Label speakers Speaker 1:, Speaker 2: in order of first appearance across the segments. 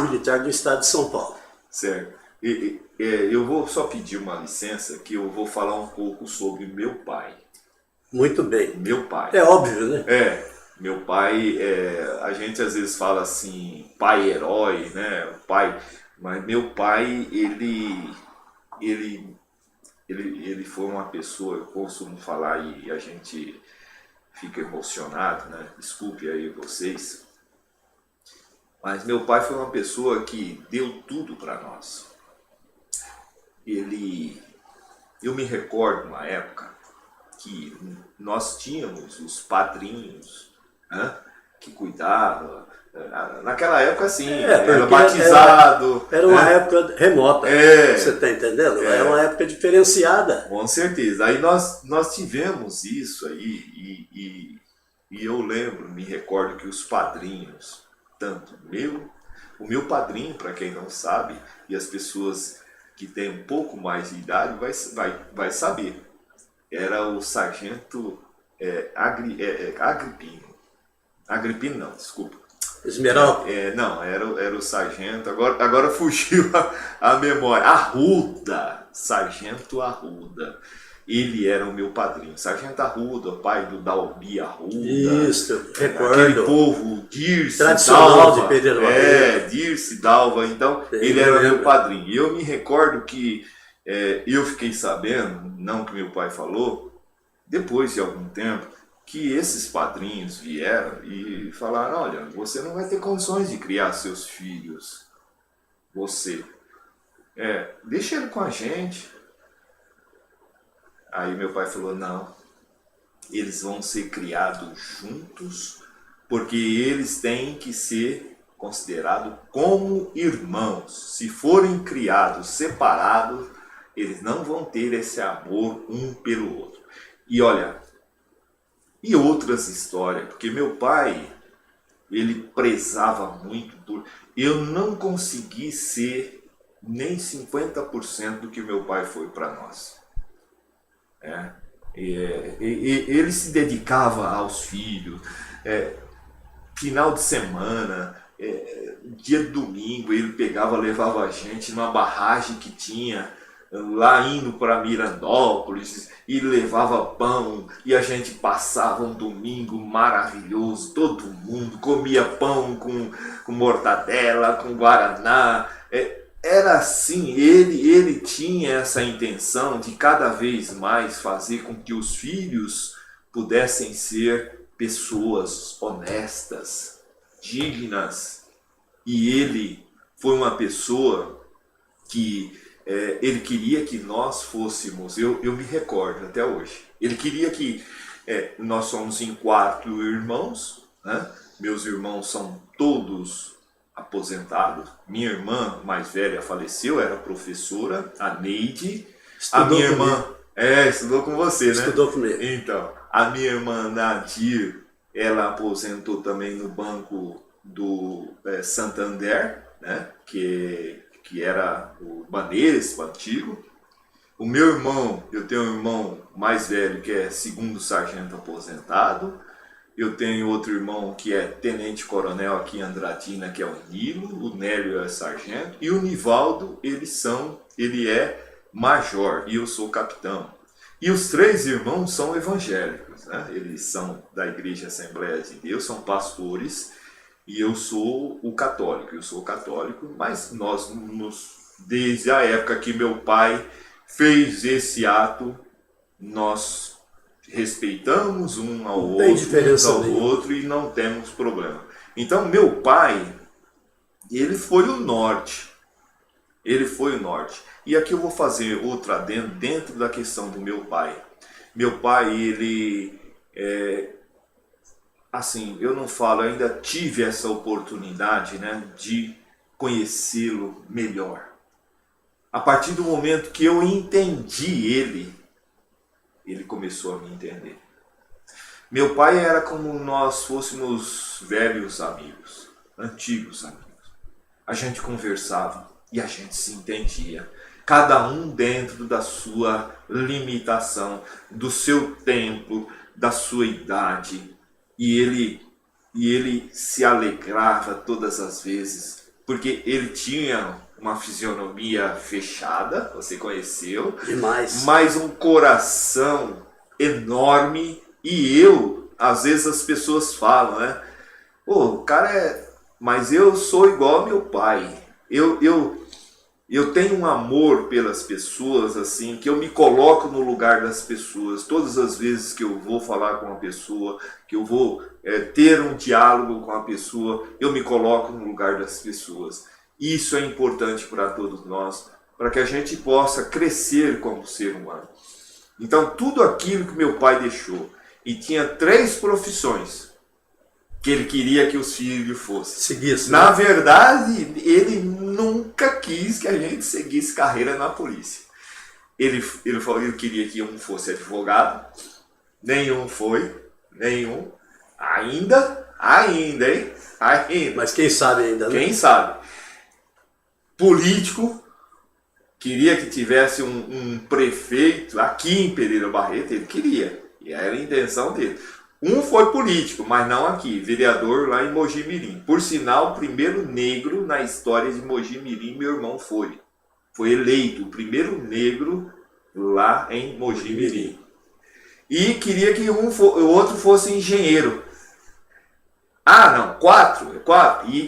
Speaker 1: Militar do Estado de São Paulo.
Speaker 2: Certo. Eu vou só pedir uma licença que eu vou falar um pouco sobre meu pai.
Speaker 1: Muito bem.
Speaker 2: Meu pai.
Speaker 1: É óbvio, né?
Speaker 2: Meu pai, a gente às vezes fala assim, pai herói, né? Pai, mas meu pai, ele foi uma pessoa, eu costumo falar e a gente fica emocionado, né? Desculpe aí vocês. Mas meu pai foi uma pessoa que deu tudo para nós. Eu me recordo uma época que nós tínhamos os padrinhos, né, que cuidavam. Naquela época, assim, era batizado.
Speaker 1: Era uma época remota, você está entendendo? Era uma época diferenciada.
Speaker 2: Com certeza. Aí nós tivemos isso aí, e eu lembro, me recordo que os padrinhos, tanto o meu padrinho, para quem não sabe, e as pessoas que têm um pouco mais de idade vai saber, era o sargento Agripino não, desculpa.
Speaker 1: Esmeralda?
Speaker 2: Não, era o sargento, agora fugiu a memória. Sargento Arruda. Ele era o meu padrinho. Sargento Arruda, pai do Dalbi Arruda.
Speaker 1: Isso, recordo.
Speaker 2: Aquele povo, Dirce
Speaker 1: tradicional
Speaker 2: Dalva.
Speaker 1: De Pereira Barreto.
Speaker 2: Dirce Dalva. Então, ele era o meu padrinho. E eu me recordo que eu fiquei sabendo, não que meu pai falou, depois de algum tempo, que esses padrinhos vieram e falaram, olha, você não vai ter condições de criar seus filhos. Deixa ele com a gente. Aí meu pai falou, não, eles vão ser criados juntos, porque eles têm que ser considerados como irmãos. Se forem criados separados, eles não vão ter esse amor um pelo outro. E olha, e outras histórias, porque meu pai, ele prezava muito eu não consegui ser nem 50% do que meu pai foi para nós. Ele se dedicava aos filhos, final de semana, dia de domingo, ele levava a gente numa barragem que tinha lá indo para Mirandópolis, e levava pão, e a gente passava um domingo maravilhoso, todo mundo comia pão com mortadela, com guaraná. Era assim, ele tinha essa intenção de cada vez mais fazer com que os filhos pudessem ser pessoas honestas, dignas. E ele foi uma pessoa que ele queria que nós fôssemos, eu me recordo até hoje, ele queria que nós somos em 4 irmãos, né? Meus irmãos são todos aposentado. Minha irmã mais velha faleceu, era professora, a Neide. A minha irmã estudou com você, né?
Speaker 1: Estudou comigo.
Speaker 2: Então, a minha irmã Nadir, ela aposentou também no Banco do Santander, né? Que era o Banespa antigo. O meu irmão, eu tenho um irmão mais velho que é 2º sargento aposentado. Eu tenho outro irmão que é tenente-coronel aqui em Andradina, que é o Nilo. O Nélio é sargento. E o Nivaldo, ele é major e eu sou capitão. E os 3 irmãos são evangélicos, né? Eles são da Igreja Assembleia de Deus, são pastores. E eu sou católico, mas desde a época que meu pai fez esse ato, nós respeitamos um ao outro e não temos problema. Então meu pai, ele foi o norte. E aqui eu vou fazer outra adendo dentro da questão do meu pai. Meu pai, ele assim, eu não falo, eu ainda tive essa oportunidade, né, de conhecê-lo melhor. A partir do momento que eu entendi ele começou a me entender. Meu pai era como nós fôssemos velhos amigos, antigos amigos. A gente conversava e a gente se entendia. Cada um dentro da sua limitação, do seu tempo, da sua idade. E ele se alegrava todas as vezes porque ele tinha uma fisionomia fechada, você conheceu,
Speaker 1: Demais.
Speaker 2: mas um coração enorme. E às vezes as pessoas falam, né? Pô, o cara mas eu sou igual ao meu pai. Eu tenho um amor pelas pessoas, assim, que eu me coloco no lugar das pessoas. Todas as vezes que eu vou falar com uma pessoa, que eu vou ter um diálogo com a pessoa, eu me coloco no lugar das pessoas. Isso é importante para todos nós, para que a gente possa crescer como ser humano. Então, tudo aquilo que meu pai deixou, e tinha 3 profissões que ele queria que os filhos fossem.
Speaker 1: Seguisse.
Speaker 2: Na verdade, ele nunca quis que a gente seguisse carreira na polícia. Ele falou que ele queria que um fosse advogado. Nenhum foi. Nenhum. Ainda, hein? Ainda.
Speaker 1: Mas quem sabe ainda, né?
Speaker 2: Quem sabe? Político. Queria que tivesse um prefeito aqui em Pereira Barreto. Ele queria. E era a intenção dele. Um foi político, mas não aqui, vereador lá em Mogi Mirim. Por sinal, o primeiro negro na história de Mogi Mirim, meu irmão foi. Foi eleito o primeiro negro lá em Mogi Mirim. E queria que o outro fosse engenheiro. Ah, não, 4.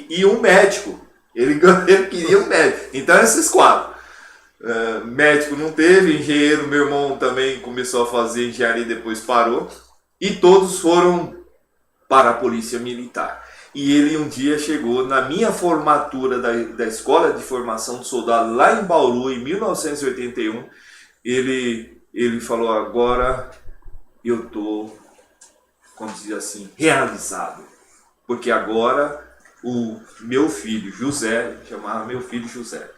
Speaker 2: E um médico. Ele queria um médico. Então, esses 4. Médico não teve, engenheiro, meu irmão também começou a fazer engenharia e depois parou. E todos foram para a polícia militar. E ele um dia chegou na minha formatura da Escola de Formação do Soldado, lá em Bauru, em 1981. Ele falou, agora eu estou, como dizer assim, realizado. Porque agora o meu filho José, chamava meu filho José,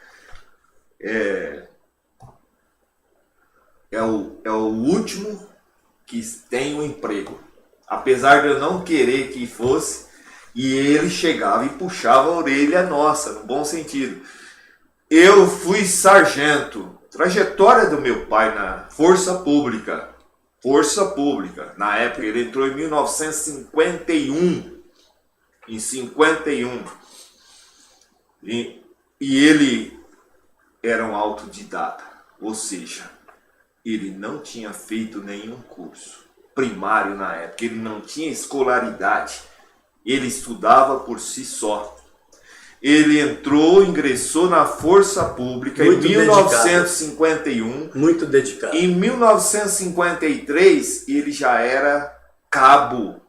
Speaker 2: é o último que tem um emprego, apesar de eu não querer que fosse, e ele chegava e puxava a orelha nossa, no bom sentido. Eu fui sargento, trajetória do meu pai na Força Pública, na época ele entrou em 1951, em 51, e ele era um autodidata, ou seja, ele não tinha feito nenhum curso primário na época, ele não tinha escolaridade, ele estudava por si só. Ele ingressou na Força Pública muito em 1951.
Speaker 1: Muito dedicado.
Speaker 2: Em 1953, ele já era cabo.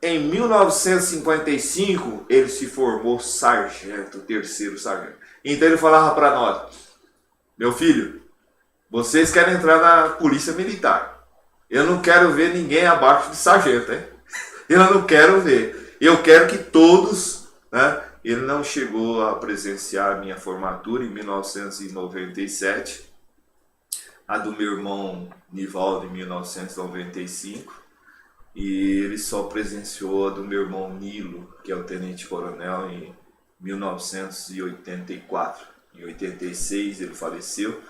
Speaker 2: Em 1955, ele se formou sargento, 3º sargento. Então ele falava para nós, meu filho, vocês querem entrar na polícia militar. Eu não quero ver ninguém abaixo de sargento, hein? Eu não quero ver. Eu quero que todos, né? Ele não chegou a presenciar a minha formatura em 1997. A do meu irmão Nivaldo em 1995. E ele só presenciou a do meu irmão Nilo, que é o tenente-coronel, em 1984. Em 86 ele faleceu.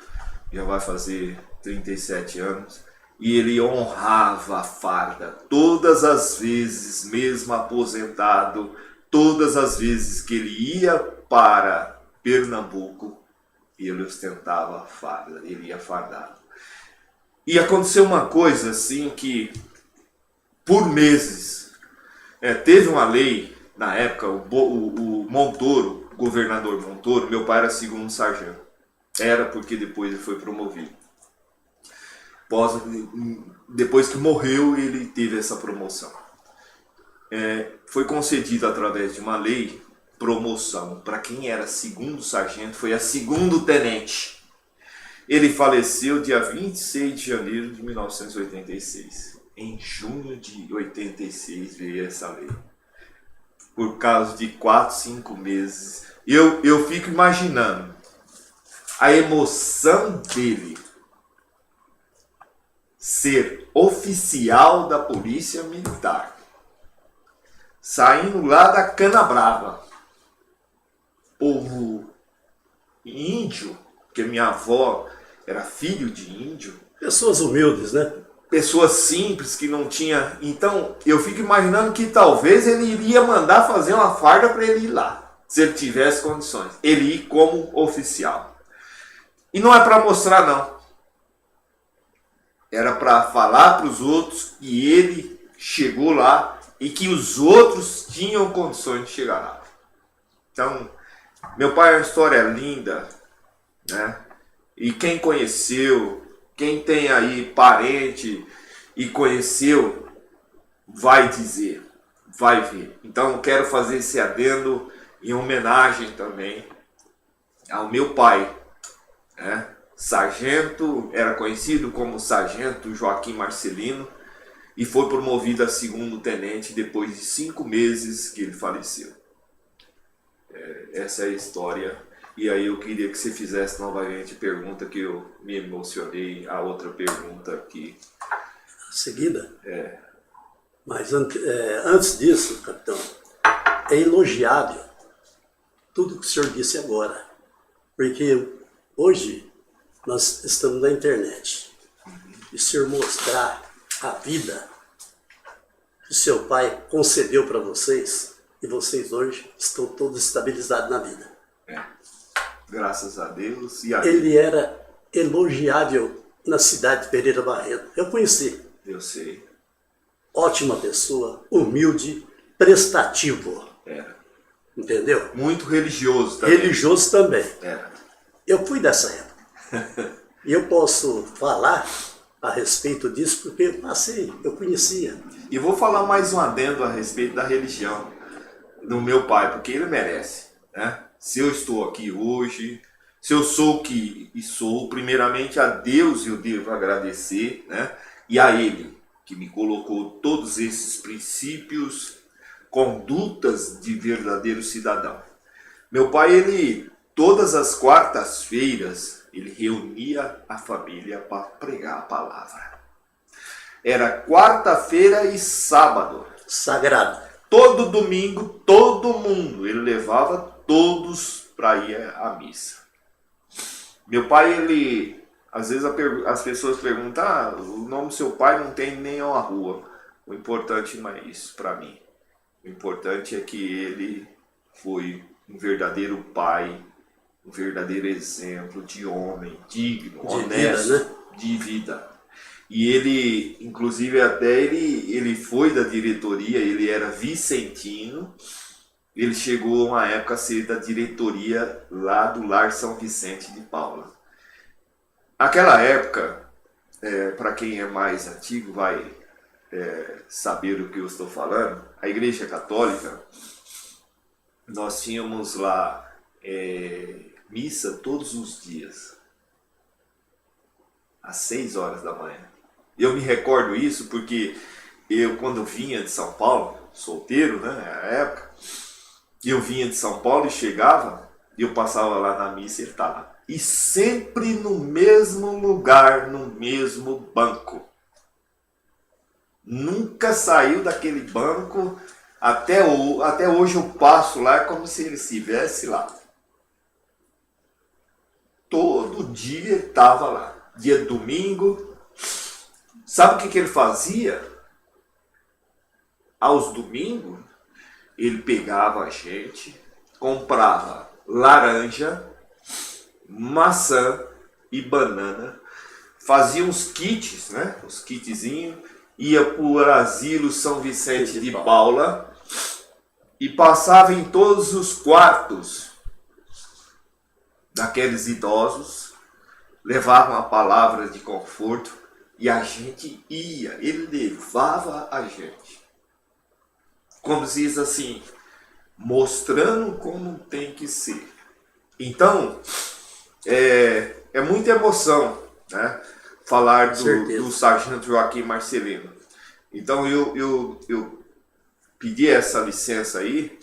Speaker 2: Já vai fazer 37 anos, e ele honrava a farda todas as vezes, mesmo aposentado, todas as vezes que ele ia para Pernambuco, ele ostentava a farda, ele ia fardado. E aconteceu uma coisa assim que, por meses, teve uma lei, na época, o Montoro, o governador Montoro, meu pai era 2º sargento. Era porque depois ele foi promovido. Depois que morreu, ele teve essa promoção. Foi concedido através de uma lei promoção para quem era 2º sargento, foi a 2º tenente. Ele faleceu dia 26 de janeiro de 1986. Em junho de 86 veio essa lei. Por causa de 4, 5 meses. Eu fico imaginando a emoção dele ser oficial da polícia militar, saindo lá da Canabrava, povo índio, porque minha avó era filho de índio.
Speaker 1: Pessoas humildes, né?
Speaker 2: Pessoas simples que não tinha. Então eu fico imaginando que talvez ele iria mandar fazer uma farda para ele ir lá. se ele tivesse condições, ele ir como oficial. E não é para mostrar, não. Era para falar para os outros que ele chegou lá e que os outros tinham condições de chegar lá. Então, meu pai é uma história linda, né? E quem conheceu, quem tem aí parente e conheceu, vai dizer, vai ver. Então, quero fazer esse adendo em homenagem também ao meu pai, né? Sargento, era conhecido como Sargento Joaquim Marcelino, e foi promovido a segundo tenente depois de 5 meses que ele faleceu. Essa é a história. E aí eu queria que você fizesse novamente a pergunta, que eu me emocionei, a outra pergunta aqui.
Speaker 1: Seguida? Mas antes disso, capitão, é elogiável tudo que o senhor disse agora. Porque hoje nós estamos na internet. E o senhor mostrar a vida que o seu pai concedeu para vocês, e vocês hoje estão todos estabilizados na vida.
Speaker 2: Graças a Deus. E
Speaker 1: ele era elogiável na cidade de Pereira Barreto. Eu conheci.
Speaker 2: Eu sei.
Speaker 1: Ótima pessoa, humilde, prestativo.
Speaker 2: Era.
Speaker 1: Entendeu?
Speaker 2: Muito religioso também.
Speaker 1: Religioso também.
Speaker 2: Era.
Speaker 1: Eu fui dessa época. E eu posso falar a respeito disso porque eu passei, eu conhecia.
Speaker 2: E vou falar mais um adendo a respeito da religião do meu pai, porque ele merece, né? Se eu estou aqui hoje, se eu sou o que sou, primeiramente a Deus eu devo agradecer, né? E a Ele, que me colocou todos esses princípios, condutas de verdadeiro cidadão. Meu pai, ele, todas as quartas-feiras, ele reunia a família para pregar a palavra. Era quarta-feira e sábado.
Speaker 1: Sagrado.
Speaker 2: Todo domingo, todo mundo, ele levava todos para ir à missa. Meu pai, ele, às vezes as pessoas perguntam, o nome do seu pai não tem nem uma rua. O importante não é isso para mim. O importante é que ele foi um verdadeiro pai, um verdadeiro exemplo de homem, digno, honesto,
Speaker 1: vida, né?
Speaker 2: De vida. E ele, inclusive até ele foi da diretoria, ele era vicentino, ele chegou uma época a ser da diretoria lá do Lar São Vicente de Paula. Aquela época, para quem é mais antigo vai saber do que eu estou falando, a Igreja Católica, nós tínhamos lá missa todos os dias, às 6 horas da manhã. Eu me recordo isso porque eu, quando vinha de São Paulo, solteiro, né, na época, eu vinha de São Paulo e chegava, e eu passava lá na missa e ele estava. E sempre no mesmo lugar, no mesmo banco. Nunca saiu daquele banco, até hoje eu passo lá, é como se ele estivesse lá. Todo dia ele estava lá. Dia de domingo. Sabe o que ele fazia? Aos domingos, ele pegava a gente, comprava laranja, maçã e banana, fazia uns kits, né? Os kitzinhos, ia para o Asilo São Vicente de Paula e passava em todos os quartos daqueles idosos, levava uma palavra de conforto e a gente ia, ele levava a gente. Como diz assim, mostrando como tem que ser. Então, é muita emoção, né? Falar do Sargento Joaquim Marcelino. Então eu pedi essa licença aí,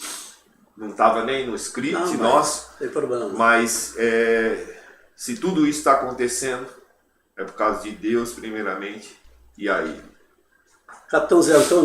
Speaker 2: não estava nem no script nosso,
Speaker 1: não tem problema.
Speaker 2: Mas se tudo isso está acontecendo, é por causa de Deus primeiramente, e aí.
Speaker 1: Capitão Zé Antônio,